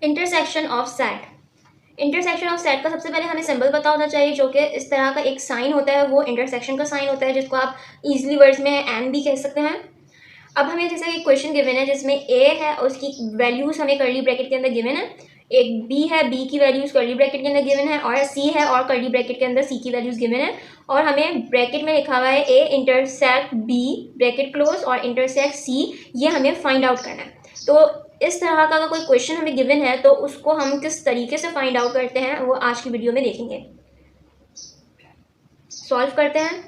Intersection of set. Intersection of set का सबसे पहले हमें सिंबल पता होना चाहिए, जो कि इस तरह का एक साइन होता है, वो इंटरसेक्शन का साइन होता है, जिसको आप इजीली वर्ड्स में एंड भी कह सकते हैं। अब हमें जैसे एक क्वेश्चन गिवन है जिसमें ए है और उसकी वैल्यूज हमें कर्ली ब्रैकेट के अंदर गिवन है, एक बी है, बी की वैल्यूज कर्ली ब्रैकेट के अंदर गिवन है, और सी है और कर्ली ब्रैकेट के अंदर सी की वैल्यूज गिवन है, और हमें ब्रैकेट में लिखा हुआ है A intersect B bracket close और इंटरसेक्ट सी, ये हमें फाइंड आउट करना है। तो इस तरह का अगर कोई क्वेश्चन हमें गिवन है तो उसको हम किस तरीके से फाइंड आउट करते हैं वो आज की वीडियो में देखेंगे। सॉल्व करते हैं।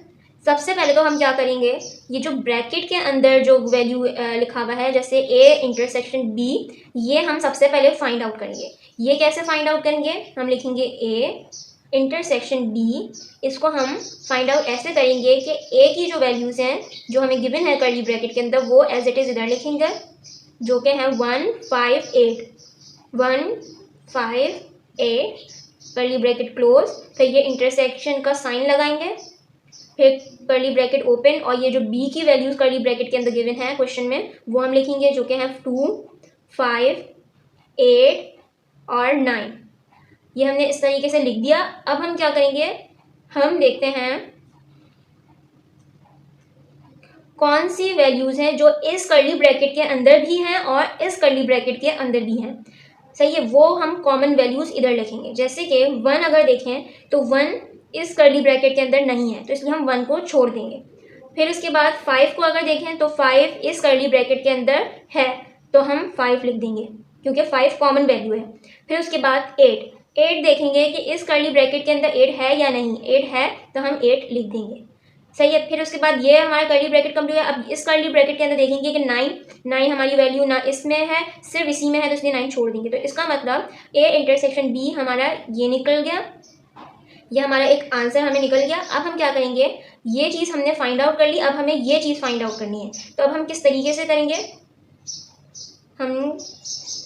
सबसे पहले तो हम क्या करेंगे, ये जो ब्रैकेट के अंदर जो वैल्यू लिखा हुआ है जैसे ए इंटरसेक्शन बी, ये हम सबसे पहले फाइंड आउट करेंगे। ये कैसे फाइंड आउट करेंगे, हम लिखेंगे ए इंटरसेक्शन बी, इसको हम फाइंड आउट ऐसे करेंगे कि ए की जो वैल्यूज़ हैं जो हमें गिवन है कर्ली ब्रैकेट के अंदर, वो एज इट इज़ इधर लिखेंगे, जो कि है 1 5 8 1 5 8 कर्ली ब्रैकेट क्लोज, फिर ये इंटरसेक्शन का साइन लगाएंगे, फिर कर्ली ब्रैकेट ओपन, और ये जो बी की वैल्यूज कर्ली ब्रैकेट के अंदर गिवन है क्वेश्चन में वो हम लिखेंगे, जो कि है 2 5 8 और 9। ये हमने इस तरीके से लिख दिया। अब हम क्या करेंगे, हम देखते हैं कौन सी वैल्यूज हैं जो इस कर्ली ब्रैकेट के अंदर भी हैं और इस कर्ली ब्रैकेट के अंदर भी हैं। सही है, वो हम कॉमन वैल्यूज इधर लिखेंगे। जैसे कि 1 अगर देखें तो 1 इस कर्ली ब्रैकेट के अंदर नहीं है, तो इसलिए हम 1 को छोड़ देंगे। फिर उसके बाद 5 को अगर देखें तो 5 इस कर्ली ब्रैकेट के अंदर है, तो हम 5 लिख देंगे क्योंकि 5 कॉमन वैल्यू है। फिर उसके बाद 8 देखेंगे कि इस कर्ली ब्रैकेट के अंदर 8 है या नहीं, 8 है तो हम 8 लिख देंगे। सही है। फिर उसके बाद ये हमारा कर्ली ब्रैकेट कंप्लीट है। अब इस कर्ली ब्रैकेट के अंदर देखेंगे कि 9 हमारी वैल्यू ना इसमें है, सिर्फ इसी में है, तो इसलिए 9 छोड़ देंगे। तो इसका मतलब ए इंटरसेक्शन बी हमारा ये निकल गया, ये हमारा एक आंसर हमें निकल गया। अब हम क्या करेंगे, ये चीज़ हमने फाइंड आउट कर ली, अब हमें ये चीज़ फाइंड आउट करनी है। तो अब हम किस तरीके से करेंगे, हम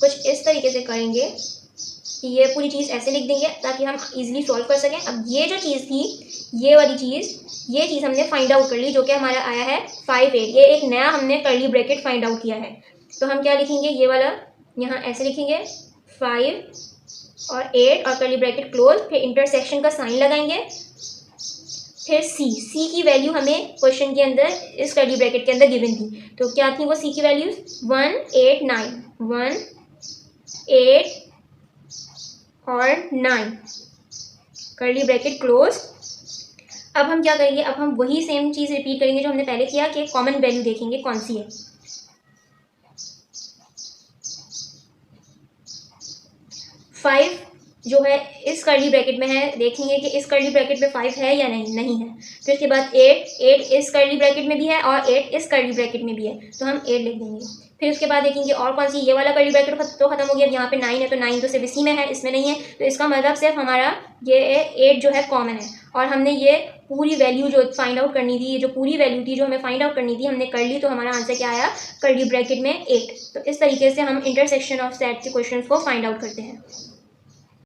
कुछ इस तरीके से करेंगे कि ये पूरी चीज़ ऐसे लिख देंगे ताकि हम इजीली सॉल्व कर सकें। अब ये जो चीज़ थी, ये वाली चीज़, ये चीज़ हमने फाइंड आउट कर ली, जो कि हमारा आया है 5 8। ये एक नया हमने कर्ली ब्रैकेट फाइंड आउट किया है। तो हम क्या लिखेंगे, ये वाला यहाँ ऐसे लिखेंगे 5 और 8 और कर्ली ब्रैकेट क्लोज, फिर इंटरसेक्शन का साइन लगाएंगे, फिर सी की वैल्यू हमें क्वेश्चन के अंदर इस कर्ली ब्रैकेट के अंदर गिवन थी। तो क्या थी वो सी की वैल्यूज, 1 8 9 1 8 और 9 कर्ली ब्रैकेट क्लोज। अब हम क्या करेंगे, अब हम वही सेम चीज़ रिपीट करेंगे जो हमने पहले किया कि कॉमन वैल्यू देखेंगे कौन सी है। 5 जो है इस कर्ली ब्रैकेट में है, देखेंगे कि इस कर्ली ब्रैकेट में 5 है या नहीं है। फिर उसके बाद 8 इस कर्ली ब्रैकेट में भी है और 8 इस कर्ली ब्रैकेट में भी है, तो हम 8 लिख देंगे। फिर उसके बाद देखेंगे और कौन सी, ये वाला कर्ली ब्रैकेट तो खत्म हो गया। अब यहाँ पे 9 है, तो 9 तो सिर्फ इसी में है, इसमें नहीं है, तो इसका मतलब सिर्फ हमारा ये 8 जो है कॉमन है। और हमने ये पूरी वैल्यू जो फाइंड आउट करनी थी, ये जो पूरी वैल्यू थी जो हमें फाइंड आउट करनी थी, हमने कर ली। तो हमारा आंसर क्या आया, कर्ली ब्रैकेट में 8। तो इस तरीके से हम इंटरसेक्शन ऑफ सेट के क्वेश्चन को फाइंड आउट करते हैं।